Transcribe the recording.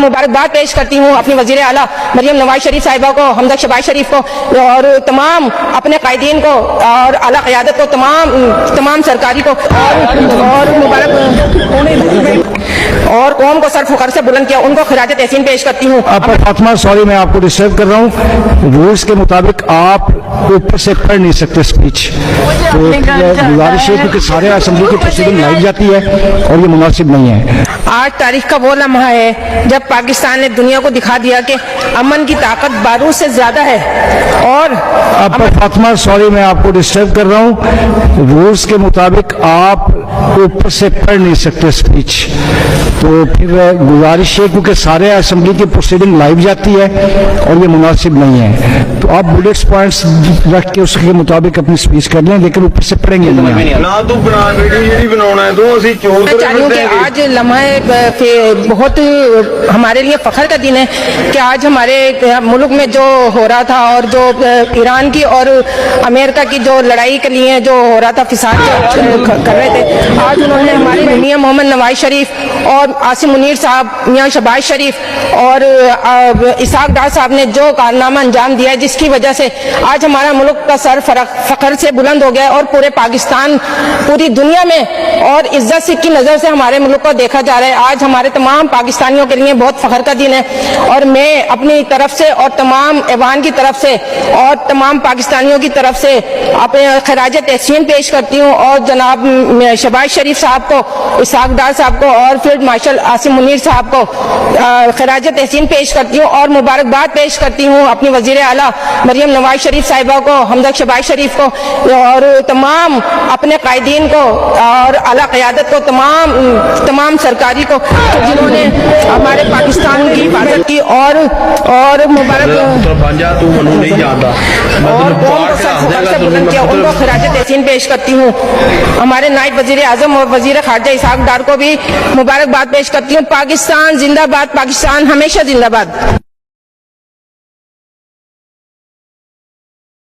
मुबारकबाद पेश करती हूँ अपनी वजीर आला मरियम नवाज शरीफ साहिबा को, हमदा शबाज शरीफ को और तमाम अपने कायदीन को और आला क़यादत को, तमाम सरकारी को और मुबारक और कौम को सर फखर से बुलंद किया, उनको खिराज तहसीन पेश करती हूँ। फातिमा सॉरी मैं आपको डिस्टर्ब कर रहा हूँ, रूल्स के मुताबिक आप ऊपर से पढ़ नहीं सकते स्पीच, तो गुजारिश है क्योंकि सारे असेंबली की प्रोसीडिंग लाइव जाती है और ये मुनासिब नहीं है। आज तारीख का वो लम्हा है जब पाकिस्तान ने दुनिया को दिखा दिया कि अमन की ताकत बारूद से ज्यादा है। और अब फातिमा सॉरी मैं आपको डिस्टर्ब कर रहा हूँ, रूल्स के मुताबिक आप ऊपर से पढ़ नहीं सकते स्पीच, तो फिर गुजारिश है क्योंकि सारे असेंबली की प्रोसीडिंग लाइव जाती है और ये मुनासिब नहीं है, तो आप बुलेट्स पॉइंट्स रख के उसके मुताबिक अपनी स्पीच कर लें, लेकिन ऊपर से पढ़ेंगे नहीं। ना तू बना वीडियो जी बनाना है तो असी चोर मैं चाहती हूँ कि आज लम्हा बहुत हमारे लिए फख्र का दिन है कि आज हमारे मुल्क में जो हो रहा था और जो ईरान की और अमेरिका की जो लड़ाई के लिए जो हो रहा था, फिसाद कर रहे थे, आज उन्होंने हमारे मियां मोहम्मद नवाज शरीफ और आसिम मुनीर साहब, मियां शबाज शरीफ और इसाक डार साहब ने जो कारनामा अंजाम दिया है, जिसकी वजह से आज हमारा मुल्क का सर फख्र से बुलंद हो गया और पूरे पाकिस्तान, पूरी दुनिया में और इज्जत की नजर से हमारे मुल्क को देखा जा रहा है। आज हमारे तमाम पाकिस्तानियों के लिए बहुत फख्र का दिन है और मैं अपनी तरफ से और तमाम ऐवान की तरफ से और तमाम पाकिस्तानियों की तरफ से अपने खराज तहसीन पेश करती हूँ और जनाब शबाज शरीफ साहब को, इसाक डार साहब को और फील्ड मार्शल आसिम मुनीर साहब को खराज तहसीन पेश करती हूँ और मुबारकबाद पेश करती हूँ अपनी वजीर आला मरियम नवाज शरीफ साहिबा को, हमदा शबाज शरीफ को और तमाम अपने कायदीन को और आला क़यादत को, तमाम सरकारी को, जिन्होंने हमारे पाकिस्तान की हिफाजत की और मुबारक और कौम को सर फखर से बुलंद किया, उनको खिराज तहसीन पेश करती हूँ। हमारे नायब वजीर आजम और वजीर खारजा इसाक डार को भी मुबारकबाद पेश करती हूँ। पाकिस्तान जिंदाबाद, पाकिस्तान हमेशा जिंदाबाद।